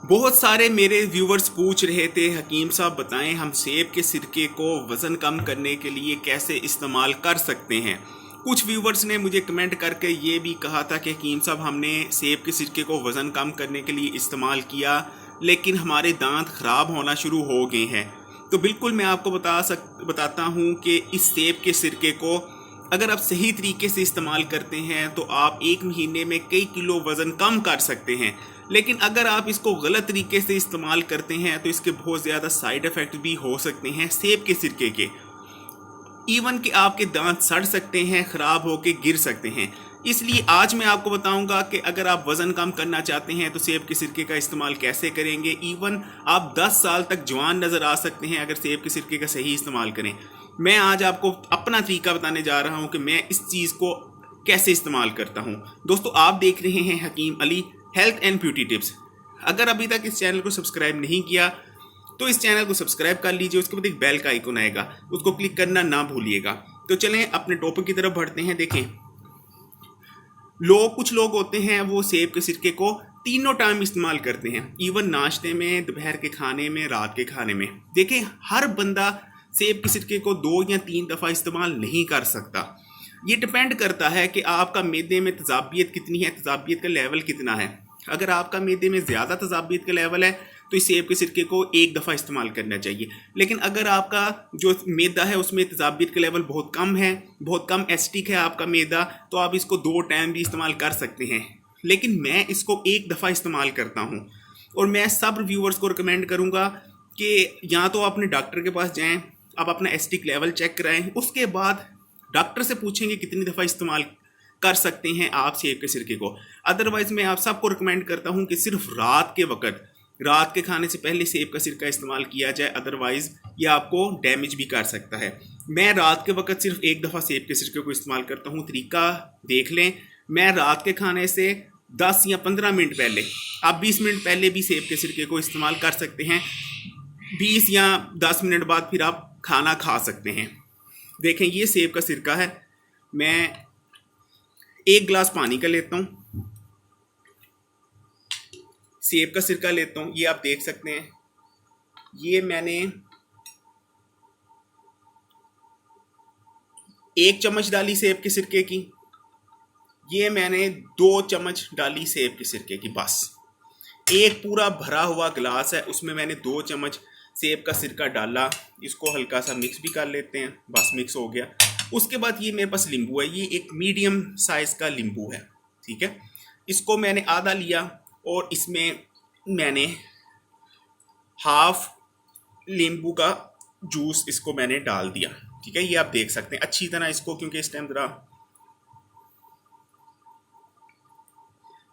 बहुत सारे मेरे व्यूवर्स पूछ रहे थे, हकीम साहब बताएं हम सेब के सिरके को वज़न कम करने के लिए कैसे इस्तेमाल कर सकते हैं। कुछ व्यूवर्स ने मुझे कमेंट करके ये भी कहा था कि हकीम साहब हमने सेब के सिरके को वज़न कम करने के लिए इस्तेमाल किया लेकिन हमारे दांत ख़राब होना शुरू हो गए हैं। तो बिल्कुल मैं आपको बताता हूँ कि इस सेब के सिरके को अगर आप सही तरीके से इस्तेमाल करते हैं तो आप 1 महीने में कई किलो वज़न कम कर सकते हैं। लेकिन अगर आप इसको गलत तरीके से इस्तेमाल करते हैं तो इसके बहुत ज़्यादा साइड इफ़ेक्ट भी हो सकते हैं सेब के सिरके के। इवन कि आपके दांत सड़ सकते हैं, ख़राब होकर गिर सकते हैं। इसलिए आज मैं आपको बताऊंगा कि अगर आप वज़न कम करना चाहते हैं तो सेब के सिरके का इस्तेमाल कैसे करेंगे। इवन आप 10 साल तक जवान नज़र आ सकते हैं अगर सेब के सिरके का सही इस्तेमाल करें। मैं आज आपको अपना तरीका बताने जा रहा हूं कि मैं इस चीज़ को कैसे इस्तेमाल करता हूं। दोस्तों, आप देख रहे हैं Hakim Ali health and beauty tips. अगर अभी तक इस चैनल को सब्सक्राइब नहीं किया तो इस चैनल को सब्सक्राइब कर लीजिए। उसके बाद एक बेल का आइकन आएगा, उसको क्लिक करना ना भूलिएगा। तो चलें अपने टॉपिक की तरफ बढ़ते हैं। देखें, कुछ लोग होते हैं वो सेब के सिरके को तीनों टाइम इस्तेमाल करते हैं, इवन नाश्ते में, दोपहर के खाने में, रात के खाने में। देखें, हर बंदा सेब के सिरके को 2 या 3 दफ़ा इस्तेमाल नहीं कर सकता। ये डिपेंड करता है कि आपका मैदे में तेज़ाबियत कितनी है, तेज़ाबियत का लेवल कितना है। अगर आपका मैदे में ज़्यादा तेज़ाबियत का लेवल है तो इस सेब के सिरके को 1 दफ़ा इस्तेमाल करना चाहिए। लेकिन अगर आपका जो मैदा है उसमें तेज़ाबियत का लेवल बहुत कम है, बहुत कम एसिडिक है आपका मैदा, तो आप इसको 2 टाइम भी इस्तेमाल कर सकते हैं। लेकिन मैं इसको 1 दफ़ा इस्तेमाल करता हूँ और मैं सब व्यूवर्स को रिकमेंड करूँगा कि या तो अपने डॉक्टर के पास जाएँ, आप अपना एसिडिक लेवल चेक कराएँ, उसके बाद डॉक्टर से पूछेंगे कितनी दफ़ा इस्तेमाल कर सकते हैं आप सेब के सिरके को। अदरवाइज़ मैं आप सबको रिकमेंड करता हूँ कि सिर्फ रात के खाने से पहले सेब का सिरका इस्तेमाल किया जाए, अदरवाइज़ ये आपको डैमेज भी कर सकता है। मैं रात के वक्त सिर्फ 1 दफ़ा सेब के सिरके को इस्तेमाल करता हूँ। तरीका देख लें, मैं रात के खाने से 10 या 15 मिनट पहले, आप 20 मिनट पहले भी सेब के सिरके को इस्तेमाल कर सकते हैं। 20 या 10 मिनट बाद फिर आप खाना खा सकते हैं। देखें, ये सेब का सिरका है। मैं 1 गिलास पानी का लेता हूँ, सेब का सिरका लेता हूँ। ये आप देख सकते हैं, ये मैंने 1 चम्मच डाली सेब के सिरके की, ये मैंने 2 चम्मच डाली सेब के सिरके की। बस एक पूरा भरा हुआ गिलास है, उसमें मैंने 2 चम्मच सेब का सिरका डाला। इसको हल्का सा मिक्स भी कर लेते हैं। बस मिक्स हो गया। उसके बाद ये मेरे पास नींबू है, ये एक मीडियम साइज़ का नींबू है, ठीक है। इसको मैंने आधा लिया और इसमें मैंने हाफ नींबू का जूस इसको मैंने डाल दिया, ठीक है। ये आप देख सकते हैं अच्छी तरह इसको, क्योंकि इस टाइम ज़रा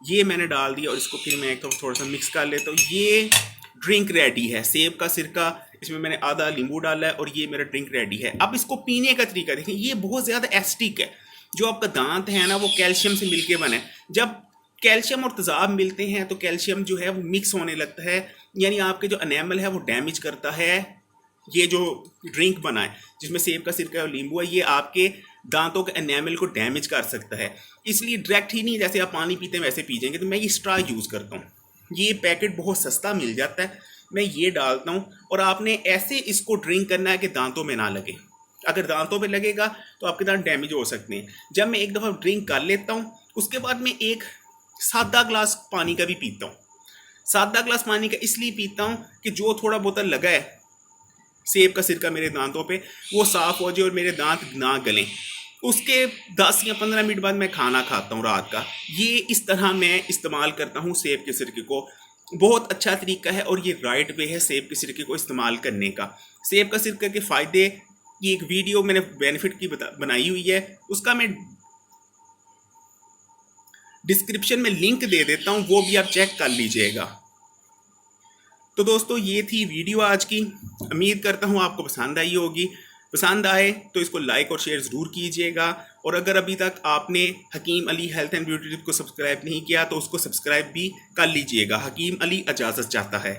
ये मैंने डाल दिया और इसको फिर मैं एक थोड़ा सा मिक्स कर लेता हूँ। ये ड्रिंक रेडी है, सेब का सिरका, इसमें मैंने आधा नींबू डाला है और ये मेरा ड्रिंक रेडी है। अब इसको पीने का तरीका देखें, ये बहुत ज़्यादा एसिडिक है। जो आपका दांत है ना, वो कैल्शियम से मिलके बना है। जब कैल्शियम और तेज़ाब मिलते हैं तो कैल्शियम जो है वो मिक्स होने लगता है, यानी आपके जो एनेमल है वो डैमेज करता है। ये जो ड्रिंक बना है जिसमें सेब का सिरका और नींबू है, ये आपके दांतों के एनेमल को डैमेज कर सकता है। इसलिए डायरेक्ट ही नहीं, जैसे आप पानी पीते हैं वैसे पी जाएंगे। तो मैं ये स्ट्रॉ यूज़ करता हूँ। ये पैकेट बहुत सस्ता मिल जाता है, मैं ये डालता हूँ और आपने ऐसे इसको ड्रिंक करना है कि दांतों में ना लगे। अगर दांतों पे लगेगा तो आपके दांत डैमेज हो सकते हैं। जब मैं 1 दफ़ा ड्रिंक कर लेता हूँ उसके बाद मैं एक सादा ग्लास पानी का भी पीता हूँ। सादा ग्लास पानी का इसलिए पीता हूँ कि जो थोड़ा बहुत लगा है सेब का सिरका मेरे दांतों पे वो साफ़ हो जाए और मेरे दांत ना गलें। उसके 10 या 15 मिनट बाद मैं खाना खाता हूँ रात का। ये इस तरह मैं इस्तेमाल करता हूँ सेब के सिरके को। बहुत अच्छा तरीका है और ये राइट वे है सेब के सिरके को इस्तेमाल करने का। सेब का सिरके के फ़ायदे की एक वीडियो मैंने बेनिफिट की बनाई हुई है, उसका मैं डिस्क्रिप्शन में लिंक दे देता हूँ, वो भी आप चेक कर लीजिएगा। तो दोस्तों, ये थी वीडियो आज की। उम्मीद करता हूँ आपको पसंद आई होगी। पसंद आए तो इसको लाइक और शेयर ज़रूर कीजिएगा। और अगर अभी तक आपने Hakim Ali health and beauty tip को सब्सक्राइब नहीं किया तो उसको सब्सक्राइब भी कर लीजिएगा। हकीम अली इजाज़त चाहता है।